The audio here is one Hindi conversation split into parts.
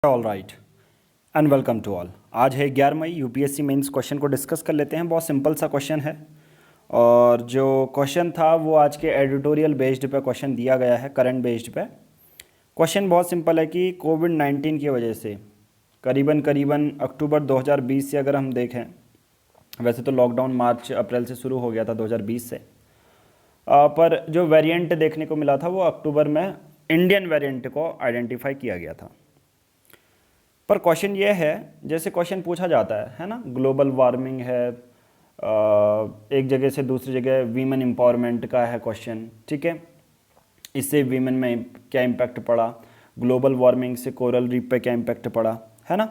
All right and welcome to all. आज है 11 मई। यूपीएससी मेंस क्वेश्चन को डिस्कस कर लेते हैं। बहुत सिंपल सा क्वेश्चन है और जो क्वेश्चन था वो आज के एडिटोरियल बेस्ड पे क्वेश्चन दिया गया है, करंट बेस्ड पे। क्वेश्चन बहुत सिंपल है कि कोविड-19 की वजह से करीबन अक्टूबर 2020 से अगर हम देखें, वैसे तो लॉकडाउन मार्च अप्रैल से शुरू हो गया था 2020 से, पर जो वेरिएंट देखने को मिला था वो अक्टूबर में इंडियन वेरिएंट को आइडेंटिफाई किया गया था। पर क्वेश्चन ये है, जैसे क्वेश्चन पूछा जाता है ना, ग्लोबल वार्मिंग है, एक जगह से दूसरी जगह वीमेन एम्पावरमेंट का है क्वेश्चन, ठीक है, इससे वीमेन में क्या इम्पैक्ट पड़ा, ग्लोबल वार्मिंग से कोरल रीफ पे क्या इम्पैक्ट पड़ा, है ना।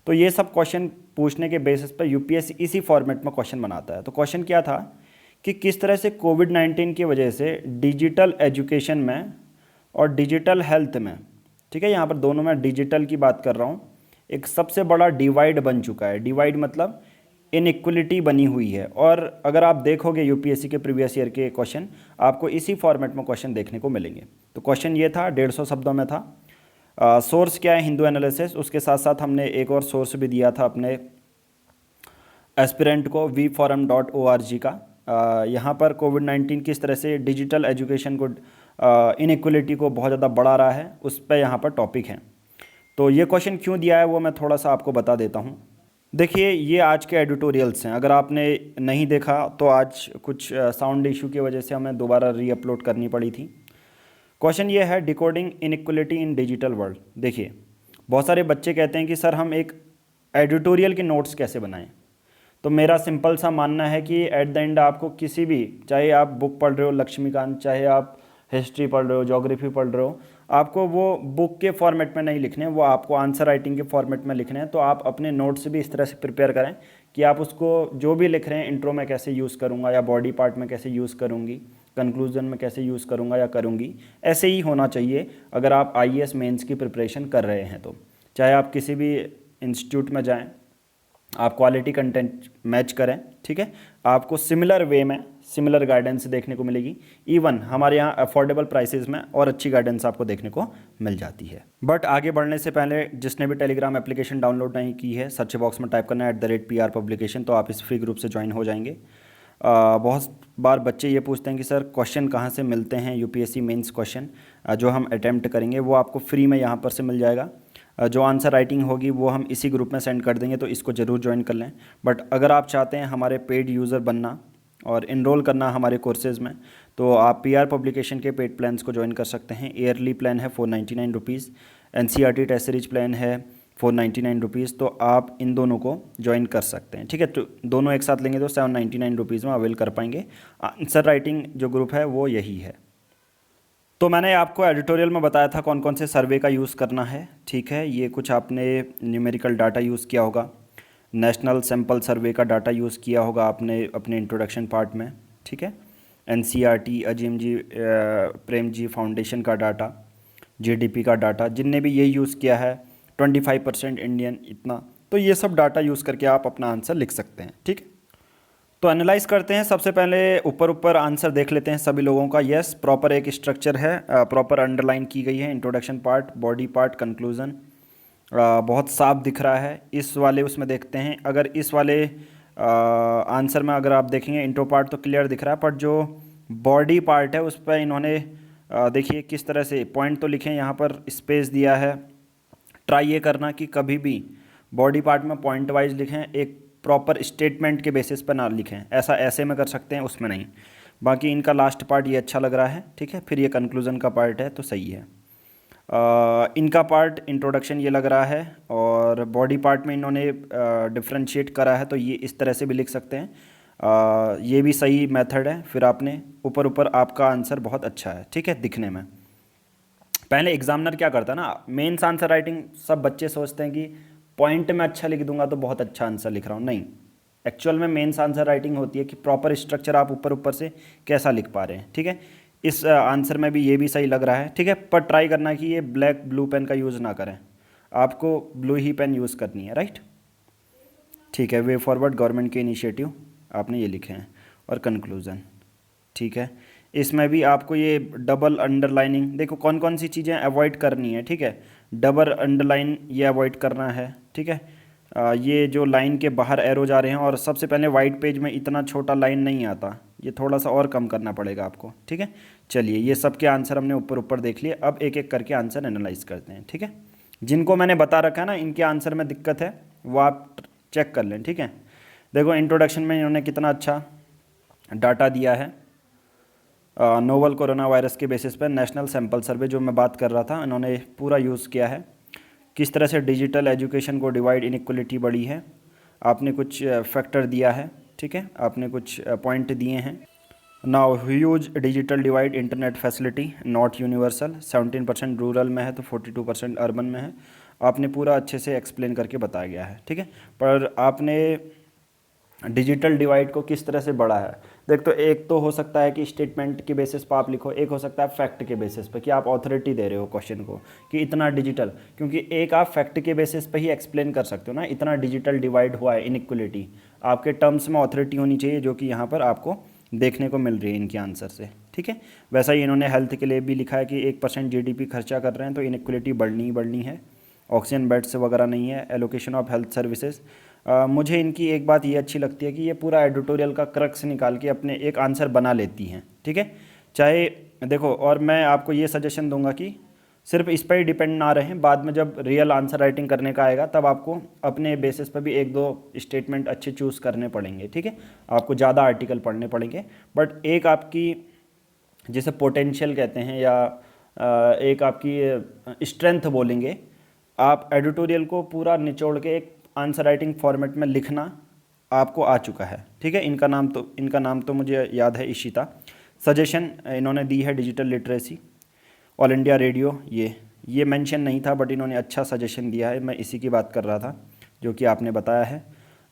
तो ये सब क्वेश्चन पूछने के बेसिस पर यूपीएससी इसी फॉर्मेट में क्वेश्चन बनाता है। तो क्वेश्चन क्या था कि किस तरह से कोविड-19 की वजह से डिजिटल एजुकेशन में और डिजिटल हेल्थ में, ठीक है, यहाँ पर दोनों में डिजिटल की बात कर रहा हूँ, एक सबसे बड़ा डिवाइड बन चुका है। डिवाइड मतलब इनइक्वलिटी बनी हुई है। और अगर आप देखोगे यूपीएससी के प्रीवियस ईयर के क्वेश्चन, आपको इसी फॉर्मेट में क्वेश्चन देखने को मिलेंगे। तो क्वेश्चन ये था, 150 शब्दों में था। सोर्स क्या है? हिंदू एनालिसिस। उसके साथ साथ हमने एक और सोर्स भी दिया था अपने एस्पिरेंट को, vforum.org का। यहाँ पर कोविड-19 किस तरह से डिजिटल एजुकेशन को, इनइक्वलिटी को बहुत ज़्यादा बढ़ा रहा है, उस पर यहाँ पर टॉपिक है। तो ये क्वेश्चन क्यों दिया है वो मैं थोड़ा सा आपको बता देता हूँ। देखिए, ये आज के एडिटोरियल्स हैं। अगर आपने नहीं देखा तो आज कुछ साउंड इशू की वजह से हमें दोबारा रीअपलोड करनी पड़ी थी। क्वेश्चन ये है, डिकोडिंग इनइक्वलिटी इन डिजिटल वर्ल्ड। देखिए, बहुत सारे बच्चे कहते हैं कि सर हम एक एडिटोरियल के नोट्स कैसे बनाएं। तो मेरा सिंपल सा मानना है कि एट द एंड आपको किसी भी, चाहे आप बुक पढ़ रहे हो लक्ष्मीकांत, चाहे आप हिस्ट्री पढ़ रहे हो, ज्योग्राफी पढ़ रहे हो, आपको वो बुक के फॉर्मेट में नहीं लिखने, वो आपको आंसर राइटिंग के फॉर्मेट में लिखने हैं। तो आप अपने नोट्स भी इस तरह से प्रिपेयर करें कि आप उसको जो भी लिख रहे हैं, इंट्रो में कैसे यूज़ करूँगा या बॉडी पार्ट में कैसे यूज़ करूँगी, कंक्लूजन में कैसे यूज़ करूँगा या करूँगी, ऐसे ही होना चाहिए अगर आप आईएएस मेंस की प्रिपरेशन कर रहे हैं। तो चाहे आप किसी भी इंस्टीट्यूट में जाएँ, आप क्वालिटी कंटेंट मैच करें, ठीक है, आपको सिमिलर वे में सिमिलर गाइडेंस देखने को मिलेगी। इवन हमारे यहाँ अफोर्डेबल प्राइसेस में और अच्छी गाइडेंस आपको देखने को मिल जाती है। बट आगे बढ़ने से पहले जिसने भी टेलीग्राम एप्लीकेशन डाउनलोड नहीं की है, सर्च बॉक्स में टाइप करना है @PR पब्लिकेशन, तो आप इस फ्री ग्रुप से ज्वाइन हो जाएंगे। बहुत बार बच्चे ये पूछते हैं कि सर क्वेश्चन कहाँ से मिलते हैं, यूपीएससी मेंस क्वेश्चन जो हम अटैम्प्ट करेंगे वो आपको फ्री में यहाँ पर से मिल जाएगा। जो आंसर राइटिंग होगी वो हम इसी ग्रुप में सेंड कर देंगे, तो इसको ज़रूर ज्वाइन कर लें। बट अगर आप चाहते हैं हमारे पेड यूज़र बनना और इनरोल करना हमारे कोर्सेज़ में, तो आप PR पब्लिकेशन के पेड प्लान्स को ज्वाइन कर सकते हैं। ईयरली प्लान है 499 rupees, NCERT test series plan है 499 रुपीज़। तो आप इन दोनों को ज्वाइन कर सकते हैं, ठीक है। तो दोनों एक साथ लेंगे तो 799 रुपीज़ में अवेल कर पाएंगे। आंसर राइटिंग जो ग्रुप है वो यही है। तो मैंने आपको एडिटोरियल में बताया था कौन कौन से सर्वे का यूज़ करना है, ठीक है। ये कुछ आपने न्यूमेरिकल डाटा यूज़ किया होगा, नेशनल सैंपल सर्वे का डाटा यूज़ किया होगा आपने अपने इंट्रोडक्शन पार्ट में, ठीक है। NCERT, अजीम जी, प्रेम जी फाउंडेशन का डाटा, GDP का डाटा, जिनने भी ये यूज़ किया है, 25% इंडियन, इतना। तो ये सब डाटा यूज़ करके आप अपना आंसर लिख सकते हैं, ठीक है। तो एनालाइज करते हैं। सबसे पहले ऊपर आंसर देख लेते हैं सभी लोगों का। यस, प्रॉपर एक स्ट्रक्चर है, प्रॉपर अंडरलाइन की गई है, introduction part, body part, conclusion, बहुत साफ दिख रहा है। इस वाले उसमें देखते हैं, अगर इस वाले आंसर में अगर आप देखेंगे इंट्रो पार्ट तो क्लियर दिख रहा है, पर जो बॉडी पार्ट है उस पर इन्होंने देखिए किस तरह से पॉइंट तो लिखे हैं, यहाँ पर स्पेस दिया है। ट्राई ये करना कि कभी भी बॉडी पार्ट में पॉइंट वाइज लिखें, एक प्रॉपर स्टेटमेंट के बेसिस पर ना लिखें। ऐसा ऐसे में कर सकते हैं, उसमें नहीं। बाकी इनका लास्ट पार्ट ये अच्छा लग रहा है, ठीक है। फिर ये कंक्लूजन का पार्ट है तो सही है। इनका पार्ट इंट्रोडक्शन ये लग रहा है, और बॉडी पार्ट में इन्होंने डिफ्रेंशिएट करा है, तो ये इस तरह से भी लिख सकते हैं। ये भी सही मेथड है। फिर आपने ऊपर आपका आंसर बहुत अच्छा है, ठीक है, दिखने में। पहले एग्जामिनर क्या करता है ना, मेंस आंसर राइटिंग सब बच्चे सोचते हैं कि पॉइंट में अच्छा लिख दूंगा तो बहुत अच्छा आंसर लिख रहा हूँ। नहीं, एक्चुअल में मेंस आंसर राइटिंग होती है कि प्रॉपर स्ट्रक्चर आप ऊपर से कैसा लिख पा रहे हैं, ठीक है। इस आंसर में भी ये भी सही लग रहा है, ठीक है। पर ट्राई करना कि ये ब्लैक ब्लू पेन का यूज़ ना करें, आपको ब्लू ही पेन यूज़ करनी है, राइट, ठीक है। वे फॉरवर्ड गवर्नमेंट के इनिशिएटिव आपने ये लिखे हैं, और कंक्लूज़न, ठीक है। इसमें भी आपको ये डबल अंडरलाइनिंग, देखो कौन कौन सी चीज़ें अवॉइड करनी है, ठीक है। डबल अंडरलाइन ये अवॉइड करना है, ठीक है। ये जो लाइन के बाहर एरो जा रहे हैं, और सबसे पहले वाइट पेज में इतना छोटा लाइन नहीं आता, ये थोड़ा सा और कम करना पड़ेगा आपको, ठीक है। चलिए, ये सबके आंसर हमने ऊपर ऊपर देख लिए, अब एक एक करके आंसर एनालाइज करते हैं, ठीक है। जिनको मैंने बता रखा है ना, इनके आंसर में दिक्कत है, वो आप चेक कर लें, ठीक है। देखो इंट्रोडक्शन में इन्होंने कितना अच्छा डाटा दिया है। नोवल कोरोना वायरस के बेसिस पर नेशनल सैंपल सर्वे जो मैं बात कर रहा था, इन्होंने पूरा यूज़ किया है। किस तरह से डिजिटल एजुकेशन को डिवाइड इनइक्वलिटी बढ़ी है, आपने कुछ फैक्टर दिया है, ठीक है, आपने कुछ पॉइंट दिए हैं। Now huge digital divide, internet facility not universal, 17% rural में है तो 42% अर्बन में है। आपने पूरा अच्छे से एक्सप्लेन करके बताया गया है, ठीक है। पर आपने डिजिटल डिवाइड को किस तरह से बढ़ा है, देख, तो एक तो हो सकता है कि स्टेटमेंट के बेसिस पर आप लिखो, एक हो सकता है फैक्ट के बेसिस पर कि आप ऑथोरिटी दे रहे हो क्वेश्चन को कि इतना डिजिटल, क्योंकि एक आप फैक्ट के बेसिस पर ही एक्सप्लेन कर सकते हो ना, इतना डिजिटल डिवाइड हुआ है, इनइक्वलिटी, आपके टर्म्स में ऑथोरिटी होनी चाहिए, जो कि यहाँ पर आपको देखने को मिल रही है इनके आंसर से, ठीक है। वैसा ही इन्होंने हेल्थ के लिए भी लिखा है कि 1% GDP खर्चा कर रहे हैं तो इनइक्वलिटी बढ़नी ही बढ़नी है। ऑक्सीजन बेड्स वगैरह नहीं है, एलोकेशन ऑफ हेल्थ सर्विसेज। मुझे इनकी एक बात ये अच्छी लगती है कि ये पूरा एडिटोरियल का क्रक्स निकाल के अपने एक आंसर बना लेती हैं, ठीक है। चाहे देखो, और मैं आपको ये सजेशन दूंगा कि सिर्फ इस पर ही डिपेंड ना रहें, बाद में जब रियल आंसर राइटिंग करने का आएगा तब आपको अपने बेसिस पर भी एक दो स्टेटमेंट अच्छे चूज़ करने पड़ेंगे, ठीक है। आपको ज़्यादा आर्टिकल पढ़ने पड़ेंगे, बट एक आपकी जिसे पोटेंशियल कहते हैं, या एक आपकी स्ट्रेंथ बोलेंगे, आप एडिटोरियल को पूरा निचोड़ के एक आंसर राइटिंग फॉर्मेट में लिखना आपको आ चुका है, ठीक है। इनका नाम तो मुझे याद है, इशिता। सजेशन इन्होंने दी है digital literacy, all India radio, ये मेंशन नहीं था, बट इन्होंने अच्छा सजेशन दिया है, मैं इसी की बात कर रहा था जो कि आपने बताया है।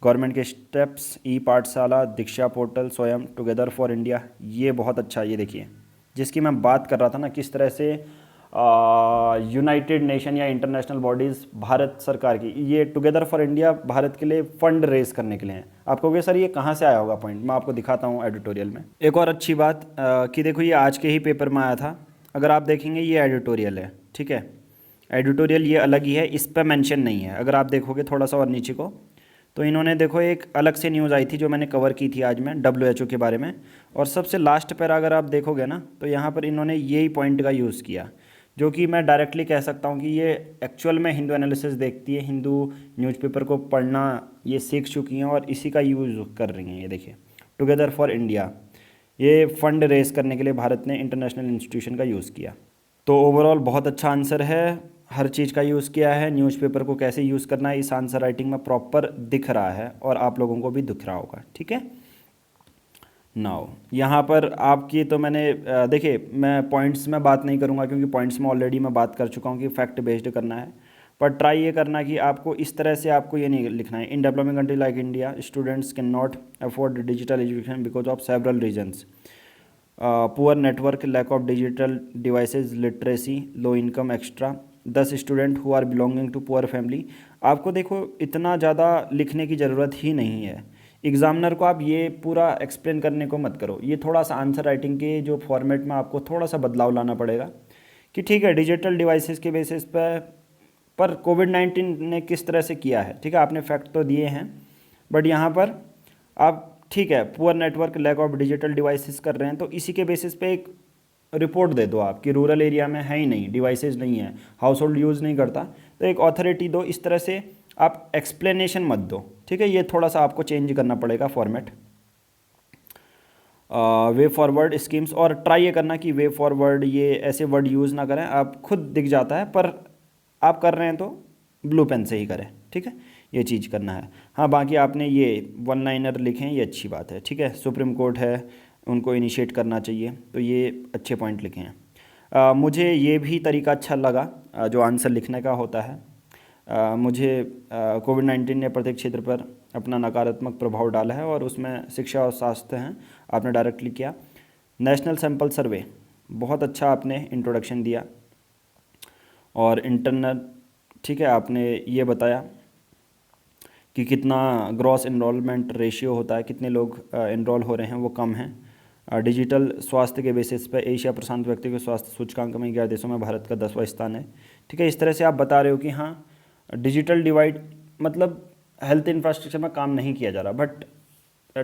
गवर्नमेंट के स्टेप्स, ई पाठशाला, दीक्षा पोर्टल, स्वयं, टुगेदर फॉर इंडिया, ये बहुत अच्छा, ये देखिए जिसकी मैं बात कर रहा था ना, किस तरह से यूनाइटेड नेशन या इंटरनेशनल बॉडीज़ भारत सरकार की, ये टुगेदर फॉर इंडिया भारत के लिए फ़ंड रेज करने के लिए हैं। आप कहोगे सर ये कहाँ से आया होगा पॉइंट, मैं आपको दिखाता हूँ एडिटोरियल में। एक और अच्छी बात कि देखो, ये आज के ही पेपर में आया था, अगर आप देखेंगे ये एडिटोरियल है, ठीक है। एडिटोरियल ये अलग ही है, इस पर मेंशन नहीं है। अगर आप देखोगे थोड़ा सा और नीचे को, तो इन्होंने देखो एक अलग से न्यूज़ आई थी जो मैंने कवर की थी आज मैं, WHO के बारे में, और सबसे लास्ट पर अगर आप देखोगे ना, तो यहाँ पर इन्होंने यही पॉइंट का यूज़ किया, जो कि मैं डायरेक्टली कह सकता हूँ कि ये एक्चुअल में हिंदू एनालिसिस देखती है, हिंदू न्यूज़पेपर को पढ़ना ये सीख चुकी हैं और इसी का यूज़ कर रही हैं। ये देखिए, टुगेदर फॉर इंडिया, ये फ़ंड रेज करने के लिए भारत ने इंटरनेशनल इंस्टीट्यूशन का यूज़ किया। तो ओवरऑल बहुत अच्छा आंसर है, हर चीज़ का यूज़ किया है, न्यूज़पेपर को कैसे यूज़ करना है इस आंसर राइटिंग में प्रॉपर दिख रहा है, और आप लोगों को भी दिख रहा होगा, ठीक है। नाउ यहाँ पर आपकी तो मैंने देखिए, मैं पॉइंट्स में बात नहीं करूँगा क्योंकि पॉइंट्स में ऑलरेडी मैं बात कर चुका हूँ कि फैक्ट बेस्ड करना है, पर ट्राई ये करना कि आपको इस तरह से आपको ये नहीं लिखना है, in developing country like India students can not afford digital education because of several reasons, poor network, lack of digital devices, literacy, low income extra, 10 student who are belonging to poor family. आपको देखो इतना ज़्यादा लिखने की ज़रूरत ही नहीं है, एग्जामिनर को आप ये पूरा एक्सप्लेन करने को मत करो, ये थोड़ा सा आंसर राइटिंग के जो फॉर्मेट में आपको थोड़ा सा बदलाव लाना पड़ेगा कि ठीक है डिजिटल डिवाइसेस के बेसिस पर कोविड-19 ने किस तरह से किया है, ठीक है, आपने फैक्ट तो दिए हैं, बट यहाँ पर आप ठीक है poor network, lack of digital devices कर रहे हैं, तो इसी के बेसिस पे एक रिपोर्ट दे दो आप कि रूरल एरिया में है ही नहीं, डिवाइसेस नहीं है, हाउस होल्ड यूज़ नहीं करता, तो एक अथॉरिटी दो, इस तरह से आप एक्सप्लेनेशन मत दो, ठीक है। ये थोड़ा सा आपको चेंज करना पड़ेगा फॉर्मेट। वे फॉरवर्ड स्कीम्स, और ट्राई ये करना कि वे फॉरवर्ड ये ऐसे वर्ड यूज़ ना करें, आप खुद दिख जाता है, पर आप कर रहे हैं तो ब्लू पेन से ही करें, ठीक है, ये चीज़ करना है। हाँ, बाकी आपने ये वन लाइनर लिखे हैं, ये अच्छी बात है, ठीक है। सुप्रीम कोर्ट है, उनको इनिशिएट करना चाहिए, तो ये अच्छे पॉइंट लिखे हैं। मुझे ये भी तरीका अच्छा लगा जो आंसर लिखने का होता है। मुझे कोविड-19 ने प्रत्येक क्षेत्र पर अपना नकारात्मक प्रभाव डाला है, और उसमें शिक्षा और स्वास्थ्य हैं, आपने डायरेक्टली किया। नेशनल सैंपल सर्वे, बहुत अच्छा आपने इंट्रोडक्शन दिया, और इंटरनल, ठीक है, आपने ये बताया कि कितना ग्रॉस इनरोलमेंट रेशियो होता है, कितने लोग इनरोल हो रहे हैं, वो कम हैं। डिजिटल स्वास्थ्य के बेसिस पे एशिया प्रशांत व्यक्तिगत स्वास्थ्य सूचकांक में 11 देशों में भारत का 10वां स्थान है। ठीक है, इस तरह से आप बता रहे हो कि हाँ डिजिटल डिवाइड मतलब हेल्थ इंफ्रास्ट्रक्चर में काम नहीं किया जा रहा। बट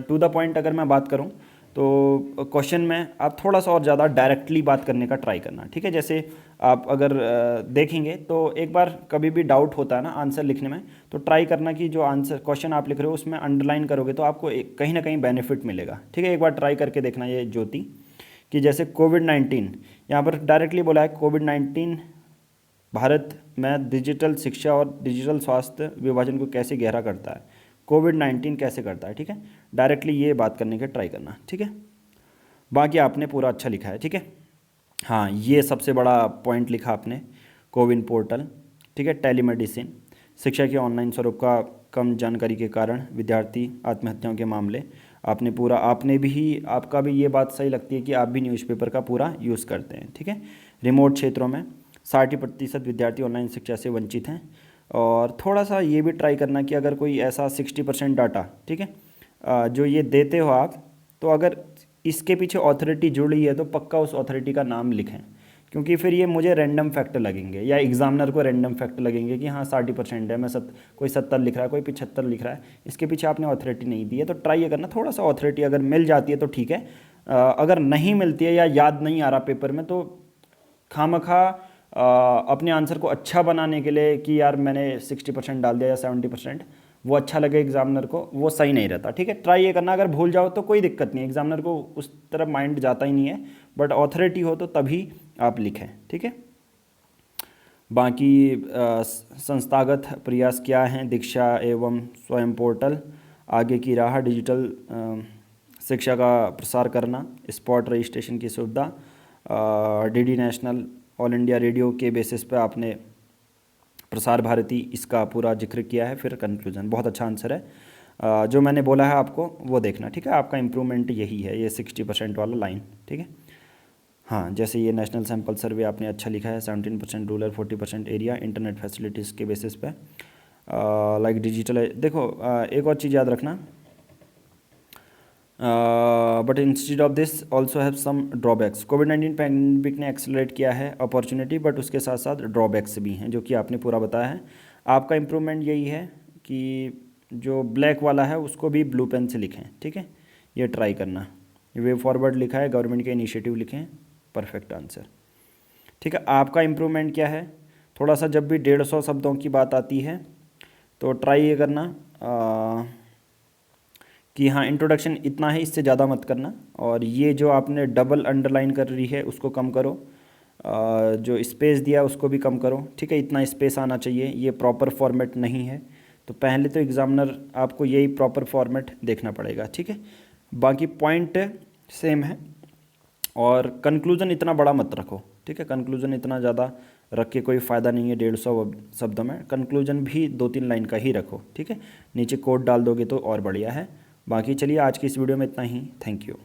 टू द पॉइंट अगर मैं बात करूं तो क्वेश्चन में आप थोड़ा सा और ज़्यादा डायरेक्टली बात करने का ट्राई करना। ठीक है, जैसे आप अगर देखेंगे तो एक बार कभी भी डाउट होता है ना आंसर लिखने में, तो ट्राई करना कि जो आंसर क्वेश्चन आप लिख रहे हो उसमें अंडरलाइन करोगे तो आपको कहीं ना कहीं बेनिफिट मिलेगा। ठीक है, एक बार ट्राई करके देखना ये ज्योति कि जैसे कोविड-19 यहाँ पर डायरेक्टली बोला है कोविड-19 भारत में डिजिटल शिक्षा और डिजिटल स्वास्थ्य विभाजन को कैसे गहरा करता है, कोविड-19 कैसे करता है। ठीक है, डायरेक्टली ये बात करने के ट्राई करना। ठीक है, बाकी आपने पूरा अच्छा लिखा है। ठीक है, हाँ ये सबसे बड़ा पॉइंट लिखा आपने, कोविन पोर्टल। ठीक है, टेलीमेडिसिन, शिक्षा के ऑनलाइन स्वरूप का कम जानकारी के कारण विद्यार्थी आत्महत्याओं के मामले, आपने पूरा आपने भी आपका भी ये बात सही लगती है कि आप भी न्यूज़पेपर का पूरा यूज़ करते हैं। ठीक है, रिमोट क्षेत्रों में 60% विद्यार्थी ऑनलाइन शिक्षा से वंचित हैं। और थोड़ा सा ये भी ट्राई करना कि अगर कोई ऐसा 60% डाटा, ठीक है, जो ये देते हो आप, तो अगर इसके पीछे अथॉरिटी जुड़ी है तो पक्का उस अथॉरिटी का नाम लिखें, क्योंकि फिर ये मुझे रैंडम फैक्ट लगेंगे या एग्जामिनर को रैंडम फैक्ट लगेंगे कि हाँ 60% है, मैं कोई 70 लिख रहा है, कोई 75 लिख रहा है, इसके पीछे आपने अथॉरिटी नहीं दी है। तो ट्राई करना थोड़ा सा अथॉरिटी अगर मिल जाती है तो ठीक है, अगर नहीं मिलती है या याद नहीं आ रहा पेपर में तो खामखा अपने आंसर को अच्छा बनाने के लिए कि यार मैंने 60% डाल दिया या 70%, वो अच्छा लगे एग्जामिनर को, वो सही नहीं रहता। ठीक है, ट्राई ये करना, अगर भूल जाओ तो कोई दिक्कत नहीं है, एग्जामिनर को उस तरफ माइंड जाता ही नहीं है, बट अथॉरिटी हो तो तभी आप लिखें। ठीक है, बाकी संस्थागत प्रयास क्या हैं, दीक्षा एवं स्वयं पोर्टल, आगे की राह डिजिटल शिक्षा का प्रसार करना, स्पॉट रजिस्ट्रेशन की सुविधा, DD national all India radio के बेसिस पे आपने प्रसार भारती इसका पूरा जिक्र किया है। फिर कंक्लूजन, बहुत अच्छा आंसर है। जो मैंने बोला है आपको वो देखना। ठीक है, आपका इम्प्रूवमेंट यही है, ये 60% वाला लाइन। ठीक है, हाँ जैसे ये नेशनल सैंपल सर्वे आपने अच्छा लिखा है, 17% रूरल, 40% एरिया, इंटरनेट फैसिलिटीज़ के बेसिस पे लाइक डिजिटल। देखो एक और चीज़ याद रखना, but instead of this also have some drawbacks. कोविड-19 पैंडमिक ने एक्सेलरेट किया है अपॉर्चुनिटी, बट उसके साथ साथ ड्रॉबैक्स भी हैं जो कि आपने पूरा बताया है। आपका इम्प्रूवमेंट यही है कि जो ब्लैक वाला है उसको भी ब्लू पेन से लिखें। ठीक है, ये ट्राई करना। वे फॉरवर्ड लिखा है, गवर्नमेंट के इनिशिएटिव लिखें, परफेक्ट आंसर। ठीक है, आपका इम्प्रूवमेंट क्या है, थोड़ा सा जब भी 150 शब्दों की बात आती है तो ट्राई ये करना कि हाँ इंट्रोडक्शन इतना है, इससे ज़्यादा मत करना, और ये जो आपने डबल अंडरलाइन कर रही है उसको कम करो, जो स्पेस दिया उसको भी कम करो। ठीक है, इतना स्पेस आना चाहिए, ये प्रॉपर फॉर्मेट नहीं है, तो पहले तो एग्जामिनर आपको यही प्रॉपर फॉर्मेट देखना पड़ेगा। ठीक है, बाकी पॉइंट सेम है, और कंक्लूज़न इतना बड़ा मत रखो। ठीक है, कंक्लूज़न इतना ज़्यादा रख के कोई फ़ायदा नहीं है 150 शब्दों में, कंक्लूज़न भी 2-3 लाइन का ही रखो। ठीक है, नीचे कोड डाल दोगे तो और बढ़िया है। बाकी चलिए आज की इस वीडियो में इतना ही, थैंक यू।